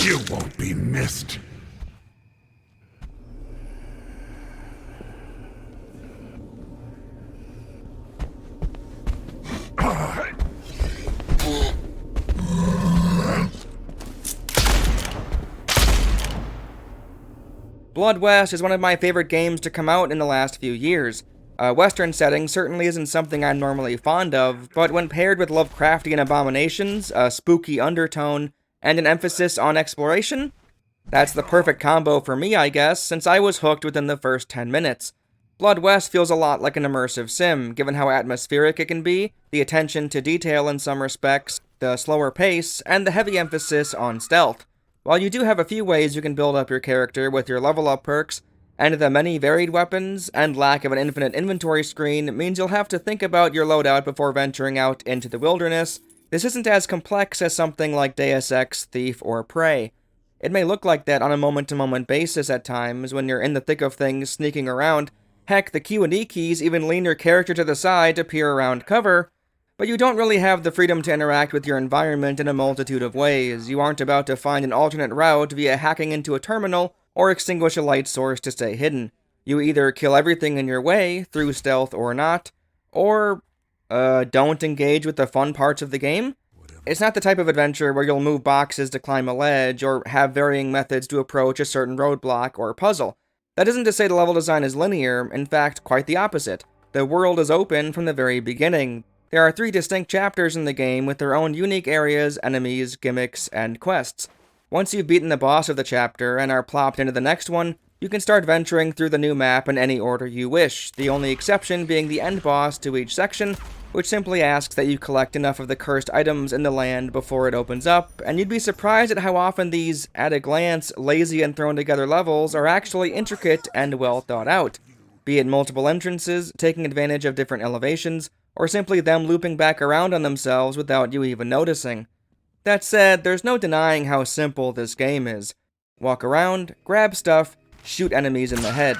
You won't be missed. Blood West is one of my favorite games to come out in the last few years. A Western setting certainly isn't something I'm normally fond of, but when paired with Lovecraftian abominations, a spooky undertone, and an emphasis on exploration, that's the perfect combo for me, I guess, since I was hooked within the first 10 minutes. Blood West feels a lot like an immersive sim, given how atmospheric it can be, the attention to detail in some respects, the slower pace, and the heavy emphasis on stealth. While you do have a few ways you can build up your character with your level up perks, and the many varied weapons and lack of an infinite inventory screen means you'll have to think about your loadout before venturing out into the wilderness, this isn't as complex as something like Deus Ex, Thief, or Prey. It may look like that on a moment-to-moment basis at times when you're in the thick of things sneaking around. Heck, the Q and E keys even lean your character to the side to peer around cover, but you don't really have the freedom to interact with your environment in a multitude of ways. You aren't about to find an alternate route via hacking into a terminal or extinguish a light source to stay hidden. You either kill everything in your way, through stealth or not, or, don't engage with the fun parts of the game. It's not the type of adventure where you'll move boxes to climb a ledge or have varying methods to approach a certain roadblock or puzzle. That isn't to say the level design is linear, in fact, quite the opposite. The world is open from the very beginning. There are 3 distinct chapters in the game with their own unique areas, enemies, gimmicks, and quests. Once you've beaten the boss of the chapter and are plopped into the next one, you can start venturing through the new map in any order you wish, the only exception being the end boss to each section, which simply asks that you collect enough of the cursed items in the land before it opens up, and you'd be surprised at how often these, at a glance, lazy and thrown together levels are actually intricate and well thought out. Be it multiple entrances, taking advantage of different elevations, or simply them looping back around on themselves without you even noticing. That said, there's no denying how simple this game is. Walk around, grab stuff, shoot enemies in the head.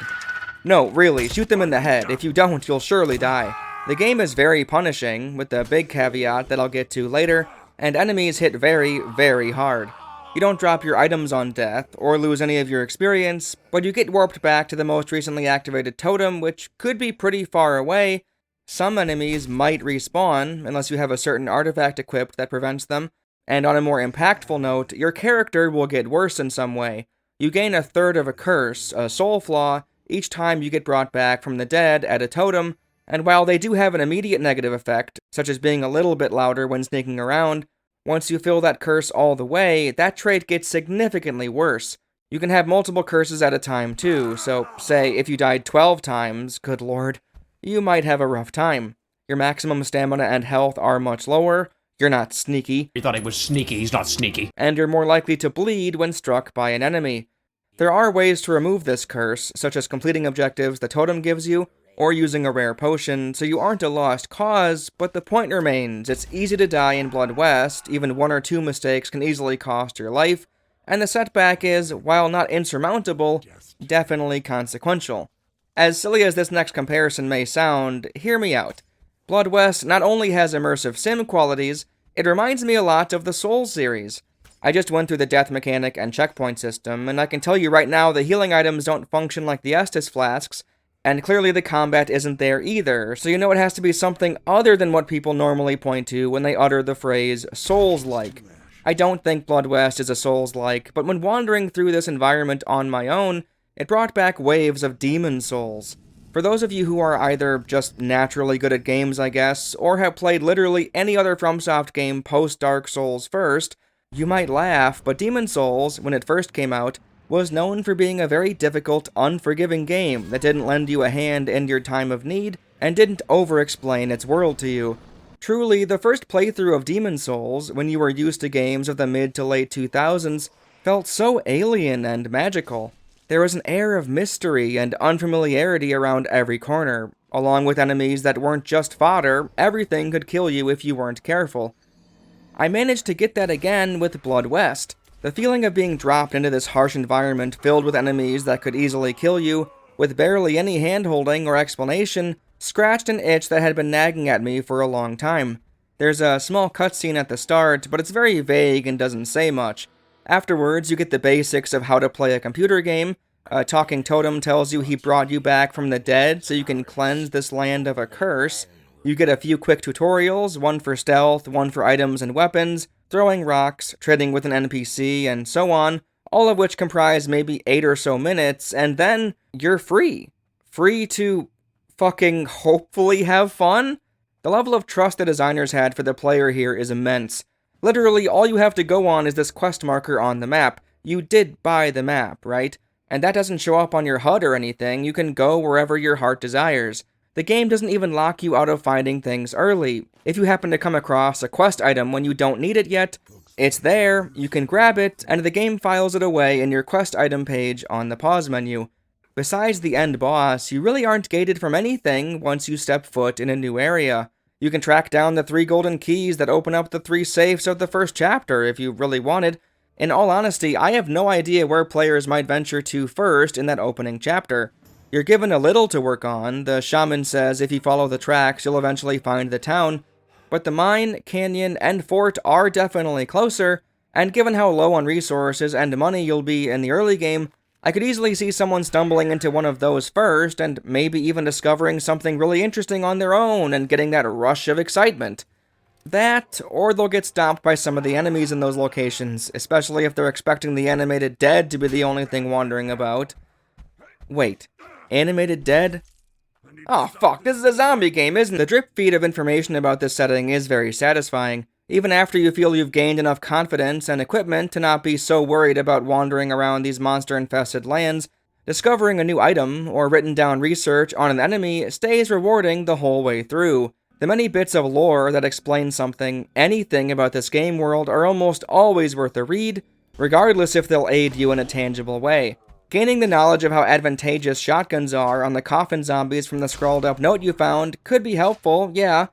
No, really, shoot them in the head. If you don't, you'll surely die. The game is very punishing, with the big caveat that I'll get to later, and enemies hit very, very hard. You don't drop your items on death, or lose any of your experience, but you get warped back to the most recently activated totem, which could be pretty far away. Some enemies might respawn, unless you have a certain artifact equipped that prevents them, and on a more impactful note, your character will get worse in some way. You gain 1/3 of a curse, a soul flaw, each time you get brought back from the dead at a totem, and while they do have an immediate negative effect, such as being a little bit louder when sneaking around, once you fill that curse all the way, that trait gets significantly worse. You can have multiple curses at a time too, so say if you died 12 times, good lord, you might have a rough time. Your maximum stamina and health are much lower, you're not sneaky. You thought he was sneaky, he's not sneaky. And you're more likely to bleed when struck by an enemy. There are ways to remove this curse, such as completing objectives the totem gives you, or using a rare potion, so you aren't a lost cause, but the point remains, it's easy to die in Blood West, even 1 or 2 mistakes can easily cost your life, and the setback is, while not insurmountable, definitely consequential. As silly as this next comparison may sound, hear me out. Blood West not only has immersive sim qualities, it reminds me a lot of the Souls series. I just went through the death mechanic and checkpoint system, and I can tell you right now the healing items don't function like the Estus flasks, and clearly the combat isn't there either, so you know it has to be something other than what people normally point to when they utter the phrase Souls-like. I don't think Blood West is a Souls-like, but when wandering through this environment on my own, it brought back waves of Demon Souls. For those of you who are either just naturally good at games, I guess, or have played literally any other FromSoft game post-Dark Souls first, you might laugh, but Demon Souls, when it first came out, was known for being a very difficult, unforgiving game that didn't lend you a hand in your time of need, and didn't over-explain its world to you. Truly, the first playthrough of Demon Souls, when you were used to games of the mid to late 2000s, felt so alien and magical. There was an air of mystery and unfamiliarity around every corner. Along with enemies that weren't just fodder, everything could kill you if you weren't careful. I managed to get that again with Blood West. The feeling of being dropped into this harsh environment filled with enemies that could easily kill you, with barely any hand-holding or explanation, scratched an itch that had been nagging at me for a long time. There's a small cutscene at the start, but it's very vague and doesn't say much. Afterwards, you get the basics of how to play a computer game. A talking totem tells you he brought you back from the dead so you can cleanse this land of a curse. You get a few quick tutorials, one for stealth, one for items and weapons, throwing rocks, trading with an NPC, and so on, all of which comprise maybe 8 or so minutes, and then you're free. Free to fucking hopefully have fun? The level of trust the designers had for the player here is immense. Literally, all you have to go on is this quest marker on the map. You did buy the map, right? And that doesn't show up on your HUD or anything. You can go wherever your heart desires. The game doesn't even lock you out of finding things early. If you happen to come across a quest item when you don't need it yet, it's there, you can grab it, and the game files it away in your quest item page on the pause menu. Besides the end boss, you really aren't gated from anything once you step foot in a new area. You can track down the 3 golden keys that open up the 3 safes of the first chapter if you really wanted. In all honesty, I have no idea where players might venture to first in that opening chapter. You're given a little to work on. The shaman says if you follow the tracks, you'll eventually find the town. But the mine, canyon, and fort are definitely closer, and given how low on resources and money you'll be in the early game, I could easily see someone stumbling into one of those first, and maybe even discovering something really interesting on their own and getting that rush of excitement. That, or they'll get stopped by some of the enemies in those locations, especially if they're expecting the animated dead to be the only thing wandering about. Wait, animated dead? Oh fuck, this is a zombie game, isn't it? The drip feed of information about this setting is very satisfying. Even after you feel you've gained enough confidence and equipment to not be so worried about wandering around these monster-infested lands, discovering a new item or written down research on an enemy stays rewarding the whole way through. The many bits of lore that explain something, anything about this game world are almost always worth a read, regardless if they'll aid you in a tangible way. Gaining the knowledge of how advantageous shotguns are on the coffin zombies from the scrawled up note you found could be helpful, yeah.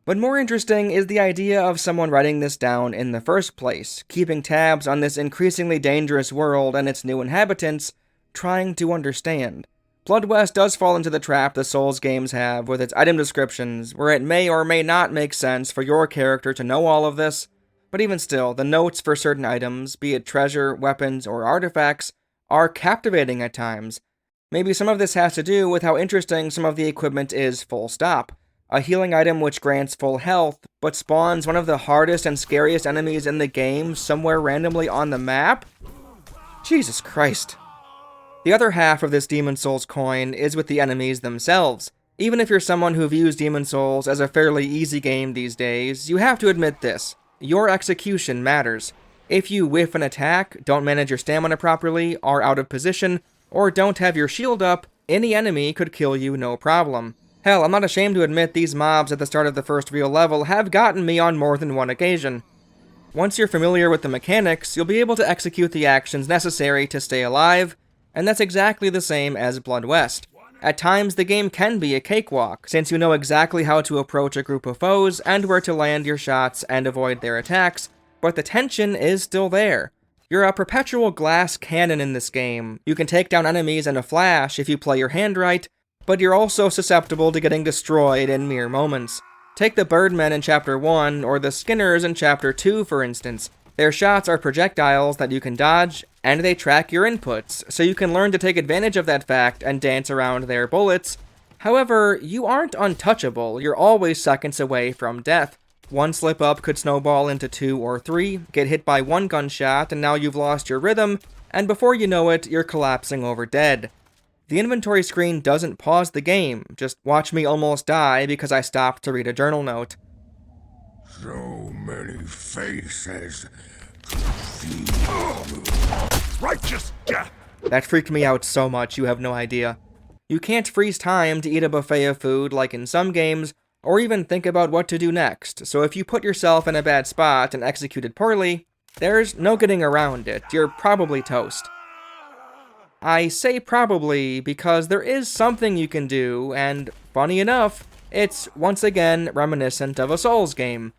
But more interesting is the idea of someone writing this down in the first place, keeping tabs on this increasingly dangerous world and its new inhabitants, trying to understand. Blood West does fall into the trap the Souls games have with its item descriptions, where it may or may not make sense for your character to know all of this, but even still, the notes for certain items, be it treasure, weapons, or artifacts, are captivating at times. Maybe some of this has to do with how interesting some of the equipment is full stop. A healing item which grants full health, but spawns one of the hardest and scariest enemies in the game somewhere randomly on the map? Jesus Christ. The other half of this Demon's Souls coin is with the enemies themselves. Even if you're someone who views Demon's Souls as a fairly easy game these days, you have to admit this. Your execution matters. If you whiff an attack, don't manage your stamina properly, are out of position, or don't have your shield up, any enemy could kill you no problem. Hell, I'm not ashamed to admit these mobs at the start of the first real level have gotten me on more than one occasion. Once you're familiar with the mechanics, you'll be able to execute the actions necessary to stay alive, and that's exactly the same as Blood West. At times, the game can be a cakewalk, since you know exactly how to approach a group of foes and where to land your shots and avoid their attacks, but the tension is still there. You're a perpetual glass cannon in this game. You can take down enemies in a flash if you play your hand right, but you're also susceptible to getting destroyed in mere moments. Take the Birdmen in Chapter 1, or the Skinners in Chapter 2, for instance. Their shots are projectiles that you can dodge, and they track your inputs, so you can learn to take advantage of that fact and dance around their bullets. However, you aren't untouchable, you're always seconds away from death. One slip-up could snowball into 2 or 3, get hit by 1 gunshot, and now you've lost your rhythm, and before you know it, you're collapsing over dead. The inventory screen doesn't pause the game, just watch me almost die because I stopped to read a journal note. So many faces to feed. Righteous death! That freaked me out so much, you have no idea. You can't freeze time to eat a buffet of food like in some games, or even think about what to do next, so if you put yourself in a bad spot and execute it poorly, there's no getting around it, you're probably toast. I say probably because there is something you can do, and funny enough, it's once again reminiscent of a Souls game.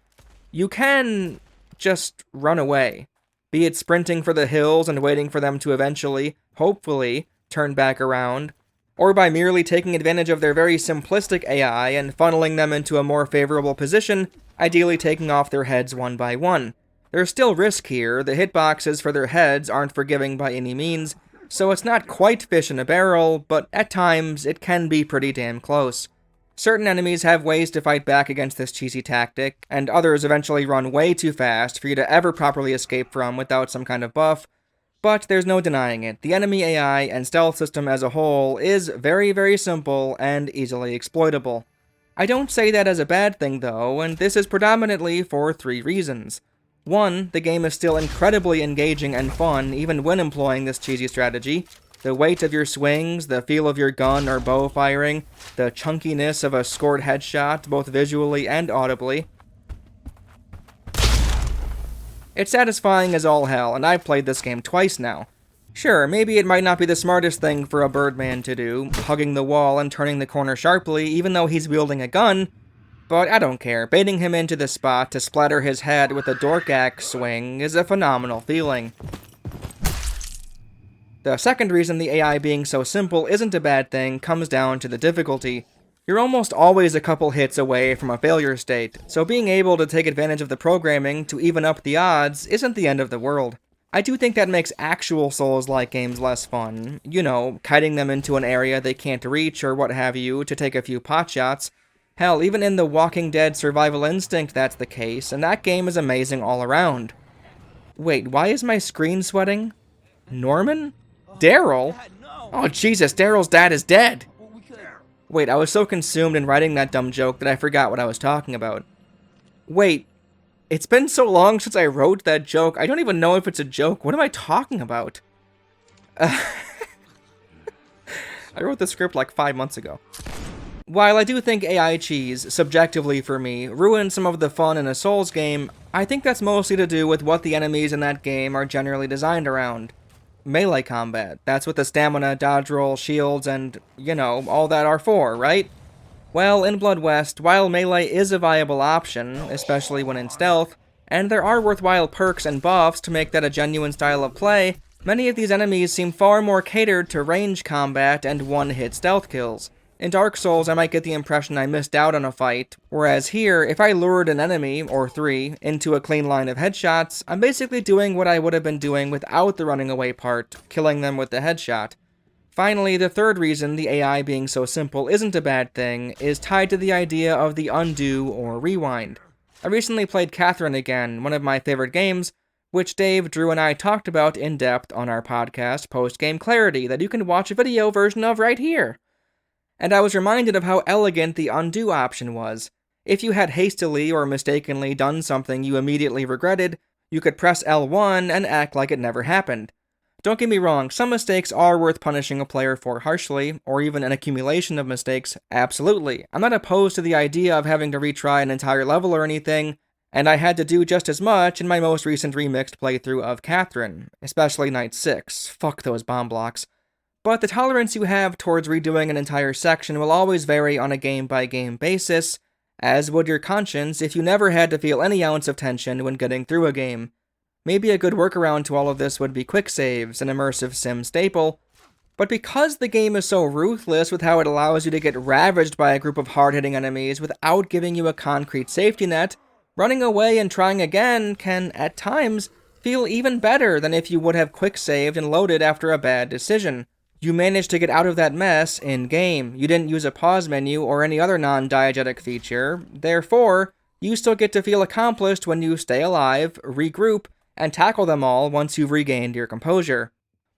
You can just run away, be it sprinting for the hills and waiting for them to eventually, hopefully, turn back around, or by merely taking advantage of their very simplistic AI and funneling them into a more favorable position, ideally taking off their heads one by one. There's still risk here, the hitboxes for their heads aren't forgiving by any means, so it's not quite fish in a barrel, but at times it can be pretty damn close. Certain enemies have ways to fight back against this cheesy tactic, and others eventually run way too fast for you to ever properly escape from without some kind of buff, but there's no denying it. The enemy AI and stealth system as a whole is very, very simple and easily exploitable. I don't say that as a bad thing though, and this is predominantly for 3 reasons. 1, the game is still incredibly engaging and fun even when employing this cheesy strategy. The weight of your swings, the feel of your gun or bow firing, the chunkiness of a scored headshot, both visually and audibly. It's satisfying as all hell, and I've played this game twice now. Sure, maybe it might not be the smartest thing for a Birdman to do, hugging the wall and turning the corner sharply even though he's wielding a gun, but I don't care. Baiting him into the spot to splatter his head with a Dorkaxe swing is a phenomenal feeling. The second reason the AI being so simple isn't a bad thing comes down to the difficulty. You're almost always a couple hits away from a failure state, so being able to take advantage of the programming to even up the odds isn't the end of the world. I do think that makes actual Souls-like games less fun, you know, kiting them into an area they can't reach or what have you to take a few potshots. Hell, even in The Walking Dead Survival Instinct that's the case, and that game is amazing all around. Wait, why is my screen sweating? Norman? Daryl? Oh Jesus, Daryl's dad is dead! Wait, I was so consumed in writing that dumb joke that I forgot what I was talking about. Wait, it's been so long since I wrote that joke, I don't even know if it's a joke. What am I talking about? I wrote the script like 5 months ago. While I do think AI cheese, subjectively for me, ruins some of the fun in a Souls game, I think that's mostly to do with what the enemies in that game are generally designed around. Melee combat. That's what the stamina, dodge roll, shields, and, you know, all that are for, right? Well, in Blood West, while melee is a viable option, especially when in stealth, and there are worthwhile perks and buffs to make that a genuine style of play, many of these enemies seem far more catered to range combat and one-hit stealth kills. In Dark Souls, I might get the impression I missed out on a fight, whereas here, if I lured an enemy, or 3, into a clean line of headshots, I'm basically doing what I would have been doing without the running away part, killing them with the headshot. Finally, the third reason the AI being so simple isn't a bad thing is tied to the idea of the undo or rewind. I recently played Catherine again, one of my favorite games, which Dave, Drew, and I talked about in depth on our podcast, Post Game Clarity, that you can watch a video version of right here. And I was reminded of how elegant the undo option was. If you had hastily or mistakenly done something you immediately regretted, you could press L1 and act like it never happened. Don't get me wrong, some mistakes are worth punishing a player for harshly, or even an accumulation of mistakes, absolutely. I'm not opposed to the idea of having to retry an entire level or anything, and I had to do just as much in my most recent remixed playthrough of Catherine, especially Night 6. Fuck those bomb blocks. But the tolerance you have towards redoing an entire section will always vary on a game-by-game basis, as would your conscience if you never had to feel any ounce of tension when getting through a game. Maybe a good workaround to all of this would be quick saves, an immersive sim staple, but because the game is so ruthless with how it allows you to get ravaged by a group of hard-hitting enemies without giving you a concrete safety net, running away and trying again can, at times, feel even better than if you would have quick saved and loaded after a bad decision. You managed to get out of that mess in-game. You didn't use a pause menu or any other non-diegetic feature. Therefore, you still get to feel accomplished when you stay alive, regroup, and tackle them all once you've regained your composure.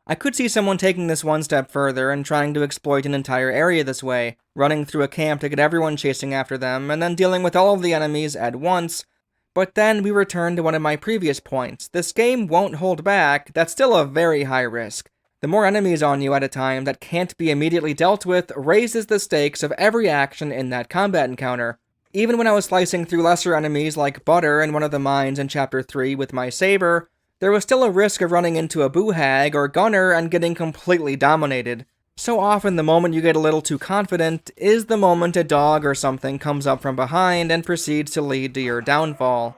I could see someone taking this one step further and trying to exploit an entire area this way, running through a camp to get everyone chasing after them, and then dealing with all of the enemies at once. But then we return to one of my previous points. This game won't hold back. That's still a very high risk. The more enemies on you at a time that can't be immediately dealt with raises the stakes of every action in that combat encounter. Even when I was slicing through lesser enemies like Butter in one of the mines in Chapter 3 with my saber, there was still a risk of running into a boohag or gunner and getting completely dominated. So often the moment you get a little too confident is the moment a dog or something comes up from behind and proceeds to lead to your downfall.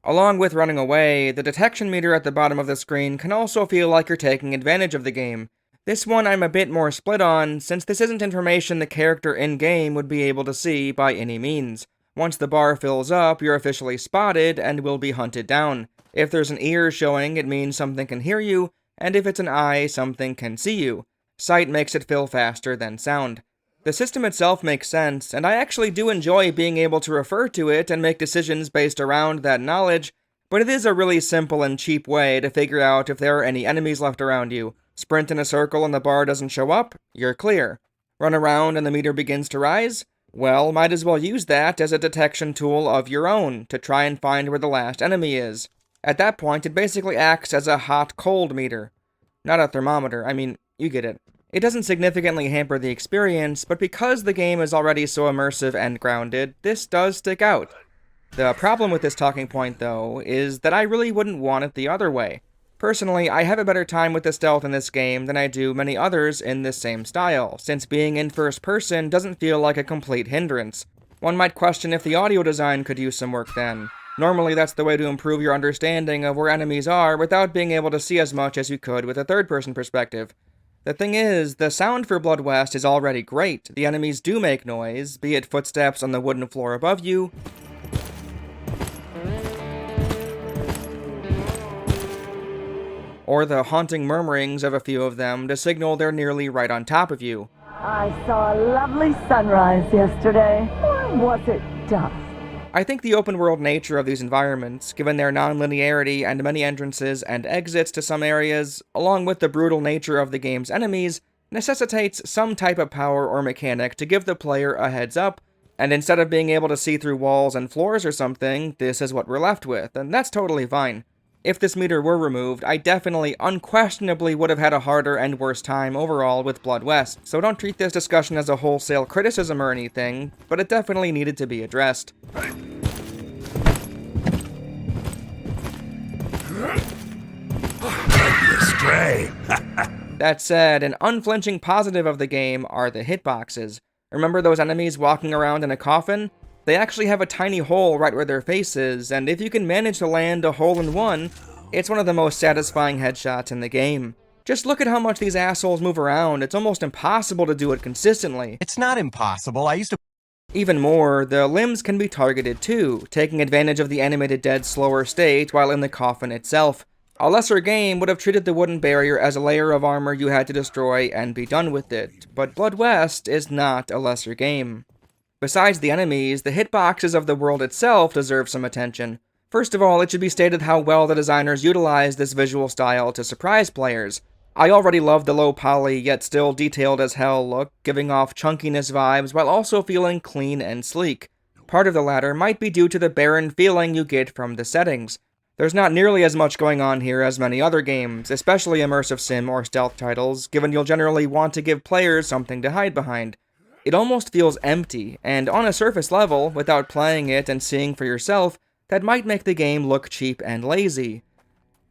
Along with running away, the detection meter at the bottom of the screen can also feel like you're taking advantage of the game. This one I'm a bit more split on, since this isn't information the character in-game would be able to see by any means. Once the bar fills up, you're officially spotted and will be hunted down. If there's an ear showing, it means something can hear you, and if it's an eye, something can see you. Sight makes it fill faster than sound. The system itself makes sense, and I actually do enjoy being able to refer to it and make decisions based around that knowledge, but it is a really simple and cheap way to figure out if there are any enemies left around you. Sprint in a circle and the bar doesn't show up, you're clear. Run around and the meter begins to rise? Well, might as well use that as a detection tool of your own to try and find where the last enemy is. At that point, it basically acts as a hot-cold meter. Not a thermometer, I mean, you get it. It doesn't significantly hamper the experience, but because the game is already so immersive and grounded, this does stick out. The problem with this talking point, though, is that I really wouldn't want it the other way. Personally, I have a better time with the stealth in this game than I do many others in this same style, since being in first person doesn't feel like a complete hindrance. One might question if the audio design could use some work then. Normally that's the way to improve your understanding of where enemies are without being able to see as much as you could with a third-person perspective. The thing is, the sound for Blood West is already great. The enemies do make noise, be it footsteps on the wooden floor above you, or the haunting murmurings of a few of them to signal they're nearly right on top of you. I saw a lovely sunrise yesterday. Or was it dusk? I think the open-world nature of these environments, given their non-linearity and many entrances and exits to some areas, along with the brutal nature of the game's enemies, necessitates some type of power or mechanic to give the player a heads up, and instead of being able to see through walls and floors or something, this is what we're left with, and that's totally fine. If this meter were removed, I definitely, unquestionably would have had a harder and worse time overall with Blood West, so don't treat this discussion as a wholesale criticism or anything, but it definitely needed to be addressed. Stray. That said, an unflinching positive of the game are the hitboxes. Remember those enemies walking around in a coffin? They actually have a tiny hole right where their face is, and if you can manage to land a hole-in-one, it's one of the most satisfying headshots in the game. Just look at how much these assholes move around, it's almost impossible to do it consistently. It's not impossible, I used to... Even more, the limbs can be targeted too, taking advantage of the animated dead's slower state while in the coffin itself. A lesser game would have treated the wooden barrier as a layer of armor you had to destroy and be done with it, but Blood West is not a lesser game. Besides the enemies, the hitboxes of the world itself deserve some attention. First of all, it should be stated how well the designers utilized this visual style to surprise players. I already love the low poly, yet still detailed as hell look, giving off chunkiness vibes while also feeling clean and sleek. Part of the latter might be due to the barren feeling you get from the settings. There's not nearly as much going on here as many other games, especially immersive sim or stealth titles, given you'll generally want to give players something to hide behind. It almost feels empty, and on a surface level, without playing it and seeing for yourself, that might make the game look cheap and lazy.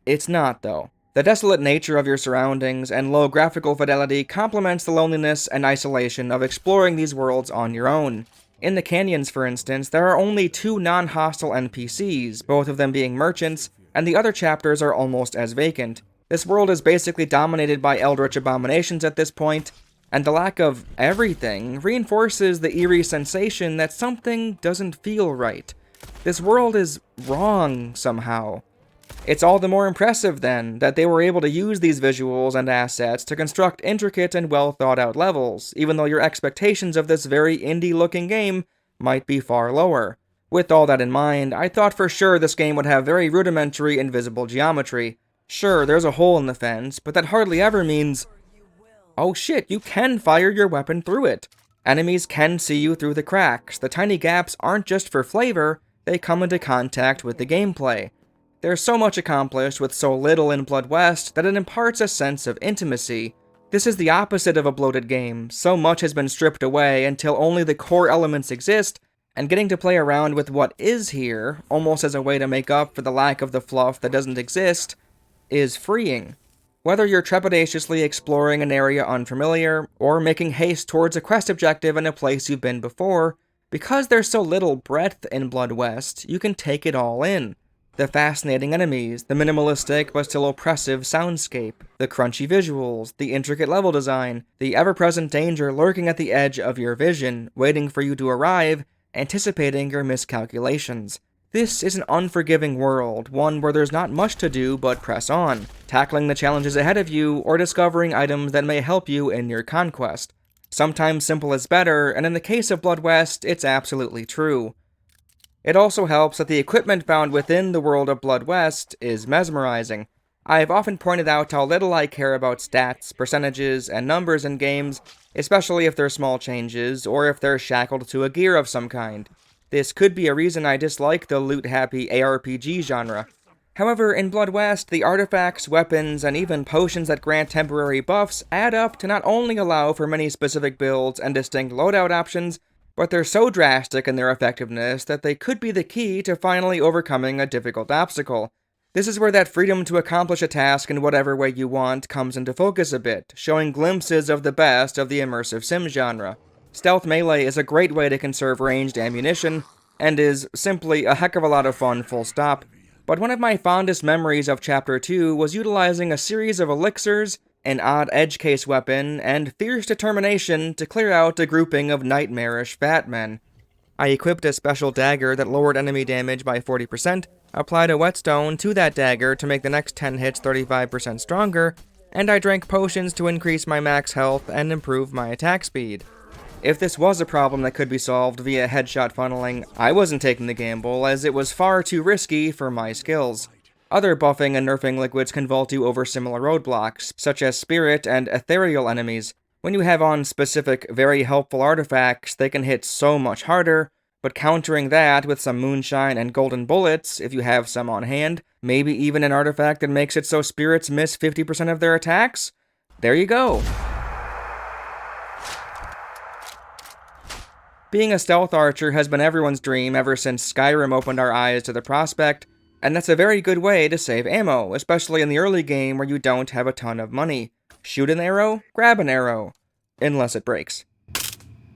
It's not, though. The desolate nature of your surroundings and low graphical fidelity complements the loneliness and isolation of exploring these worlds on your own. In the canyons, for instance, there are only 2 non-hostile NPCs, both of them being merchants, and the other chapters are almost as vacant. This world is basically dominated by eldritch abominations at this point, and the lack of everything reinforces the eerie sensation that something doesn't feel right. This world is wrong somehow. It's all the more impressive, then, that they were able to use these visuals and assets to construct intricate and well-thought-out levels, even though your expectations of this very indie-looking game might be far lower. With all that in mind, I thought for sure this game would have very rudimentary invisible geometry. Sure, there's a hole in the fence, but that hardly ever means... oh shit, you can fire your weapon through it. Enemies can see you through the cracks. The tiny gaps aren't just for flavor, they come into contact with the gameplay. There's so much accomplished with so little in Blood West that it imparts a sense of intimacy. This is the opposite of a bloated game. So much has been stripped away until only the core elements exist, and getting to play around with what is here, almost as a way to make up for the lack of the fluff that doesn't exist, is freeing. Whether you're trepidatiously exploring an area unfamiliar, or making haste towards a quest objective in a place you've been before, because there's so little breadth in Blood West, you can take it all in. The fascinating enemies, the minimalistic but still oppressive soundscape, the crunchy visuals, the intricate level design, the ever-present danger lurking at the edge of your vision, waiting for you to arrive, anticipating your miscalculations. This is an unforgiving world, one where there's not much to do but press on, tackling the challenges ahead of you or discovering items that may help you in your conquest. Sometimes simple is better, and in the case of Blood West, it's absolutely true. It also helps that the equipment found within the world of Blood West is mesmerizing. I've often pointed out how little I care about stats, percentages, and numbers in games, especially if they're small changes, or if they're shackled to a gear of some kind. This could be a reason I dislike the loot-happy ARPG genre. However, in Blood West, the artifacts, weapons, and even potions that grant temporary buffs add up to not only allow for many specific builds and distinct loadout options, but they're so drastic in their effectiveness that they could be the key to finally overcoming a difficult obstacle. This is where that freedom to accomplish a task in whatever way you want comes into focus a bit, showing glimpses of the best of the immersive sim genre. Stealth melee is a great way to conserve ranged ammunition, and is simply a heck of a lot of fun full stop. But one of my fondest memories of Chapter 2 was utilizing a series of elixirs, an odd edge case weapon, and fierce determination to clear out a grouping of nightmarish fat men. I equipped a special dagger that lowered enemy damage by 40%, applied a whetstone to that dagger to make the next 10 hits 35% stronger, and I drank potions to increase my max health and improve my attack speed. If this was a problem that could be solved via headshot funneling, I wasn't taking the gamble, as it was far too risky for my skills. Other buffing and nerfing liquids can vault you over similar roadblocks, such as spirit and ethereal enemies. When you have on specific, very helpful artifacts, they can hit so much harder, but countering that with some moonshine and golden bullets, if you have some on hand, maybe even an artifact that makes it so spirits miss 50% of their attacks? There you go! Being a stealth archer has been everyone's dream ever since Skyrim opened our eyes to the prospect, and that's a very good way to save ammo, especially in the early game where you don't have a ton of money. Shoot an arrow, grab an arrow, unless it breaks.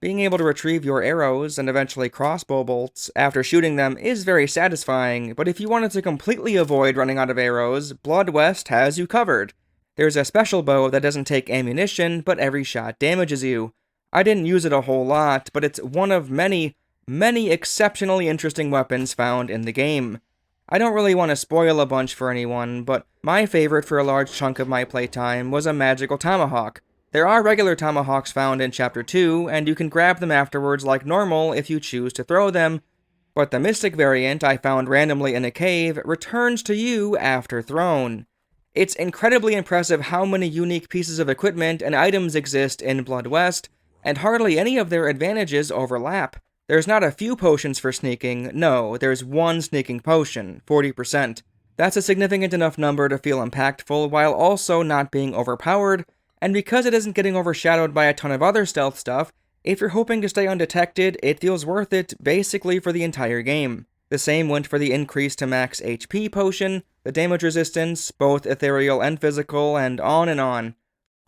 Being able to retrieve your arrows and eventually crossbow bolts after shooting them is very satisfying, but if you wanted to completely avoid running out of arrows, Blood West has you covered. There's a special bow that doesn't take ammunition, but every shot damages you. I didn't use it a whole lot, but it's one of many exceptionally interesting weapons found in the game. I don't really want to spoil a bunch for anyone, but my favorite for a large chunk of my playtime was a magical tomahawk. There are regular tomahawks found in Chapter 2, and you can grab them afterwards like normal if you choose to throw them, but the mystic variant I found randomly in a cave returns to you after thrown. It's incredibly impressive how many unique pieces of equipment and items exist in Blood West, and hardly any of their advantages overlap. There's not a few potions for sneaking, no, there's one sneaking potion, 40%. That's a significant enough number to feel impactful while also not being overpowered, and because it isn't getting overshadowed by a ton of other stealth stuff, if you're hoping to stay undetected, it feels worth it basically for the entire game. The same went for the increase to max HP potion, the damage resistance, both ethereal and physical, and on and on.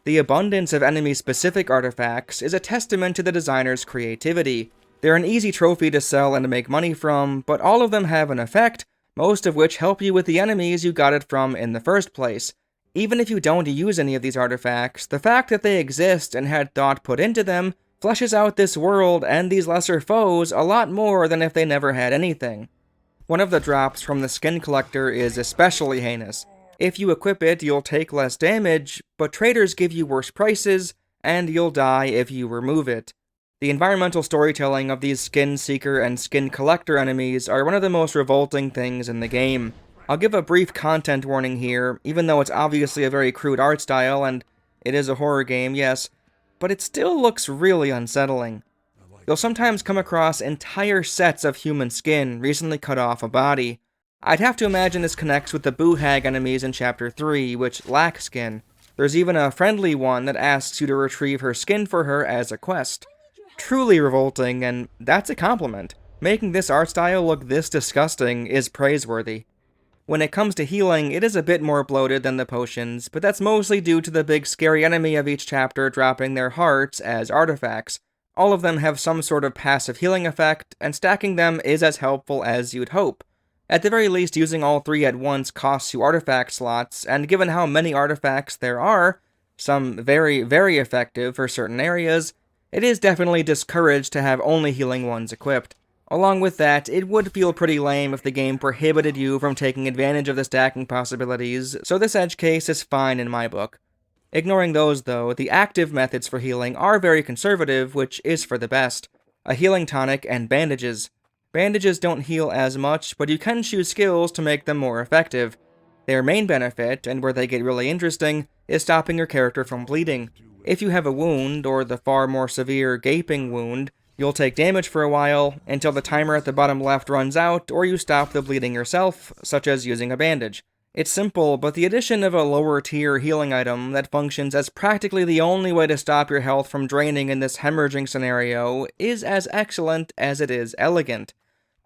The abundance of enemy-specific artifacts is a testament to the designer's creativity. They're an easy trophy to sell and to make money from, but all of them have an effect, most of which help you with the enemies you got it from in the first place. Even if you don't use any of these artifacts, the fact that they exist and had thought put into them fleshes out this world and these lesser foes a lot more than if they never had anything. One of the drops from the skin collector is especially heinous. If you equip it, you'll take less damage, but traders give you worse prices, and you'll die if you remove it. The environmental storytelling of these skin seeker and skin collector enemies are one of the most revolting things in the game. I'll give a brief content warning here, even though it's obviously a very crude art style, and it is a horror game, yes, but it still looks really unsettling. You'll sometimes come across entire sets of human skin recently cut off a body. I'd have to imagine this connects with the boo-hag enemies in Chapter 3, which lack skin. There's even a friendly one that asks you to retrieve her skin for her as a quest. Truly revolting, and that's a compliment. Making this art style look this disgusting is praiseworthy. When it comes to healing, it is a bit more bloated than the potions, but that's mostly due to the big scary enemy of each chapter dropping their hearts as artifacts. All of them have some sort of passive healing effect, and stacking them is as helpful as you'd hope. At the very least, using all three at once costs you artifact slots, and given how many artifacts there are, some very effective for certain areas, it is definitely discouraged to have only healing ones equipped. Along with that, it would feel pretty lame if the game prohibited you from taking advantage of the stacking possibilities, so this edge case is fine in my book. Ignoring those though, the active methods for healing are very conservative, which is for the best. A healing tonic and bandages. Bandages don't heal as much, but you can choose skills to make them more effective. Their main benefit, and where they get really interesting, is stopping your character from bleeding. If you have a wound, or the far more severe gaping wound, you'll take damage for a while, until the timer at the bottom left runs out, or you stop the bleeding yourself, such as using a bandage. It's simple, but the addition of a lower tier healing item that functions as practically the only way to stop your health from draining in this hemorrhaging scenario is as excellent as it is elegant.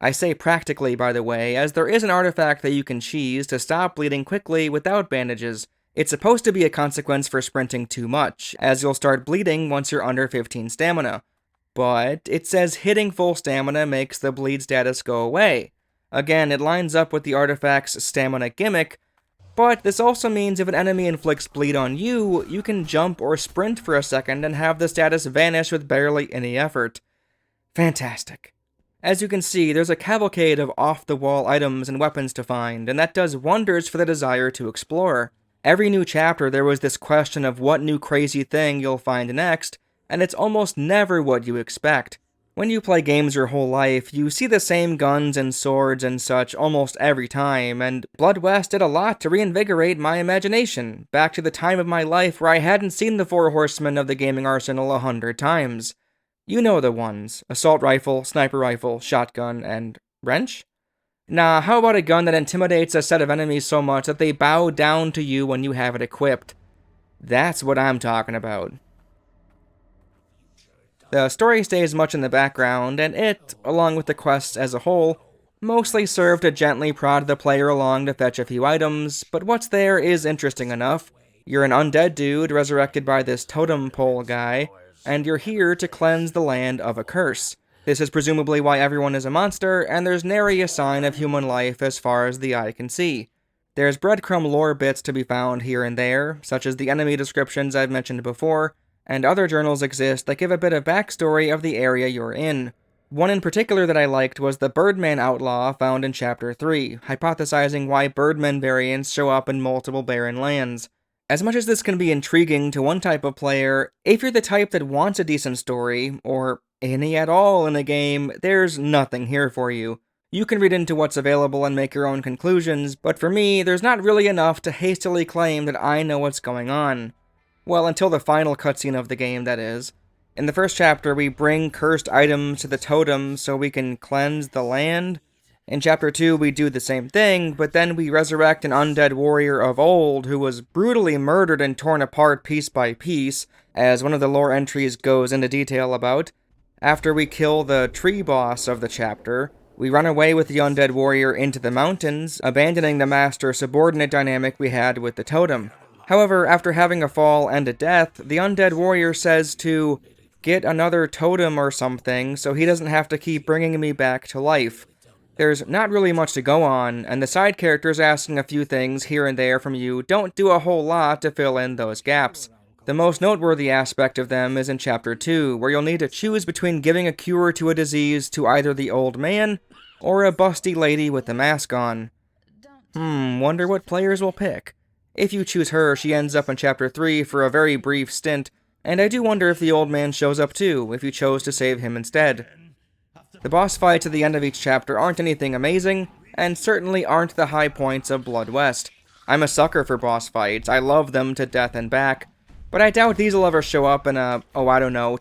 I say practically, by the way, as there is an artifact that you can cheese to stop bleeding quickly without bandages. It's supposed to be a consequence for sprinting too much, as you'll start bleeding once you're under 15 stamina. But it says hitting full stamina makes the bleed status go away. Again, it lines up with the artifact's stamina gimmick, but this also means if an enemy inflicts bleed on you, you can jump or sprint for a second and have the status vanish with barely any effort. Fantastic. As you can see, there's a cavalcade of off-the-wall items and weapons to find, and that does wonders for the desire to explore. Every new chapter there was this question of what new crazy thing you'll find next, and it's almost never what you expect. When you play games your whole life, you see the same guns and swords and such almost every time, and Blood West did a lot to reinvigorate my imagination, back to the time of my life where I hadn't seen the four horsemen of the gaming arsenal 100 times. You know the ones: assault rifle, sniper rifle, shotgun, and wrench? Nah, how about a gun that intimidates a set of enemies so much that they bow down to you when you have it equipped? That's what I'm talking about. The story stays much in the background, and it, along with the quests as a whole, mostly serve to gently prod the player along to fetch a few items, but what's there is interesting enough. You're an undead dude resurrected by this totem pole guy, and you're here to cleanse the land of a curse. This is presumably why everyone is a monster, and there's nary a sign of human life as far as the eye can see. There's breadcrumb lore bits to be found here and there, such as the enemy descriptions I've mentioned before, and other journals exist that give a bit of backstory of the area you're in. One in particular that I liked was the Birdman Outlaw found in Chapter 3, hypothesizing why Birdman variants show up in multiple barren lands. As much as this can be intriguing to one type of player, if you're the type that wants a decent story, or any at all in a game, there's nothing here for you. You can read into what's available and make your own conclusions, but for me, there's not really enough to hastily claim that I know what's going on. Well, until the final cutscene of the game, that is. In the first chapter, we bring cursed items to the totem so we can cleanse the land. In Chapter 2, we do the same thing, but then we resurrect an undead warrior of old who was brutally murdered and torn apart piece by piece, as one of the lore entries goes into detail about. After we kill the tree boss of the chapter, we run away with the undead warrior into the mountains, abandoning the master-subordinate dynamic we had with the totem. However, after having a fall and a death, the undead warrior says to get another totem or something so he doesn't have to keep bringing me back to life. There's not really much to go on, and the side characters asking a few things here and there from you don't do a whole lot to fill in those gaps. The most noteworthy aspect of them is in Chapter 2, where you'll need to choose between giving a cure to a disease to either the old man or a busty lady with the mask on. Wonder what players will pick. If you choose her, she ends up in Chapter 3 for a very brief stint, and I do wonder if the old man shows up too, if you chose to save him instead. The boss fights at the end of each chapter aren't anything amazing, and certainly aren't the high points of Blood West. I'm a sucker for boss fights, I love them to death and back, but I doubt these will ever show up in a,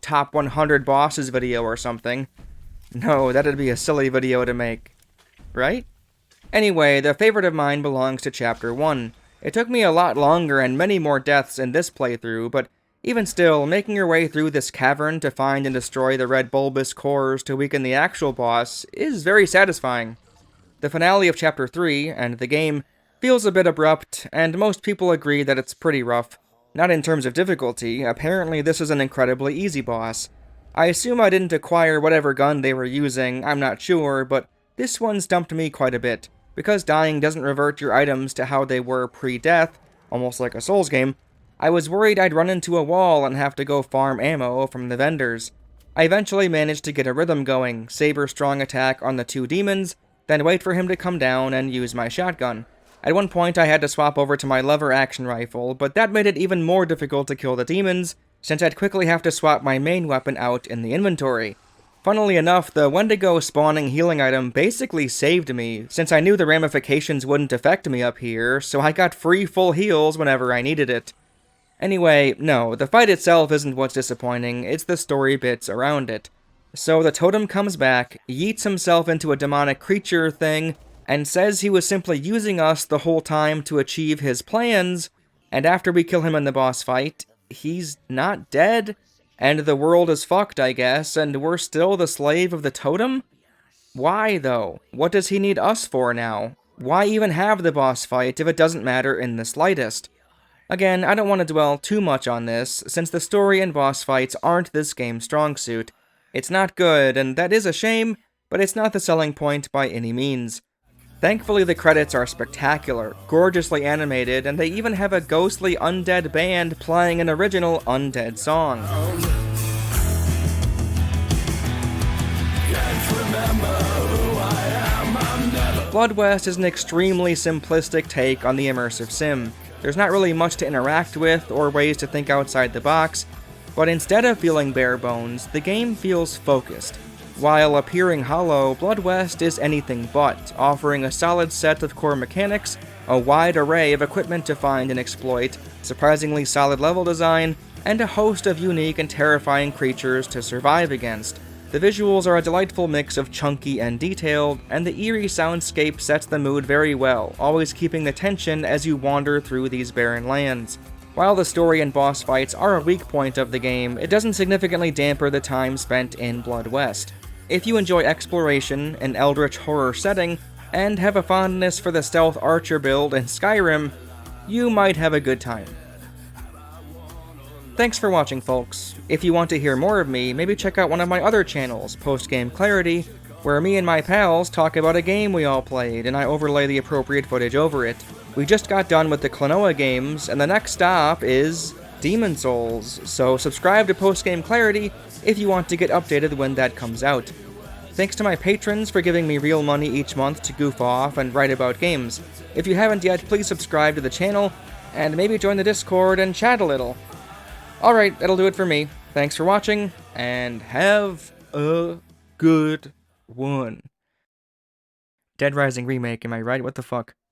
top 100 bosses video or something. No, that'd be a silly video to make. Right? Anyway, the favorite of mine belongs to Chapter 1. It took me a lot longer and many more deaths in this playthrough, but even still, making your way through this cavern to find and destroy the red bulbous cores to weaken the actual boss is very satisfying. The finale of Chapter 3, and the game, feels a bit abrupt, and most people agree that it's pretty rough. Not in terms of difficulty, apparently this is an incredibly easy boss. I assume I didn't acquire whatever gun they were using, I'm not sure, but this one stumped me quite a bit. Because dying doesn't revert your items to how they were pre-death, almost like a Souls game, I was worried I'd run into a wall and have to go farm ammo from the vendors. I eventually managed to get a rhythm going, saber strong attack on the 2 demons, then wait for him to come down and use my shotgun. At one point I had to swap over to my lever action rifle, but that made it even more difficult to kill the demons, since I'd quickly have to swap my main weapon out in the inventory. Funnily enough, the Wendigo spawning healing item basically saved me, since I knew the ramifications wouldn't affect me up here, so I got free full heals whenever I needed it. Anyway, no, the fight itself isn't what's disappointing, it's the story bits around it. So the totem comes back, yeets himself into a demonic creature thing, and says he was simply using us the whole time to achieve his plans, and after we kill him in the boss fight, he's not dead, and the world is fucked, I guess, and we're still the slave of the totem? Why, though? What does he need us for now? Why even have the boss fight if it doesn't matter in the slightest? Again, I don't want to dwell too much on this, since the story and boss fights aren't this game's strong suit. It's not good, and that is a shame, but it's not the selling point by any means. Thankfully, the credits are spectacular, gorgeously animated, and they even have a ghostly undead band playing an original undead song. Blood West is an extremely simplistic take on the immersive sim. There's not really much to interact with or ways to think outside the box, but instead of feeling bare bones, the game feels focused. While appearing hollow, Blood West is anything but, offering a solid set of core mechanics, a wide array of equipment to find and exploit, surprisingly solid level design, and a host of unique and terrifying creatures to survive against. The visuals are a delightful mix of chunky and detailed, and the eerie soundscape sets the mood very well, always keeping the tension as you wander through these barren lands. While the story and boss fights are a weak point of the game, it doesn't significantly damper the time spent in Blood West. If you enjoy exploration, an eldritch horror setting, and have a fondness for the stealth archer build in Skyrim, you might have a good time. Thanks for watching, folks. If you want to hear more of me, maybe check out one of my other channels, Post Game Clarity, where me and my pals talk about a game we all played, and I overlay the appropriate footage over it. We just got done with the Klonoa games, and the next stop is Demon Souls, so subscribe to Post Game Clarity if you want to get updated when that comes out. Thanks to my patrons for giving me real money each month to goof off and write about games. If you haven't yet, please subscribe to the channel, and maybe join the Discord and chat a little. Alright, that'll do it for me. Thanks for watching, and have a good one. Dead Rising remake, am I right? What the fuck?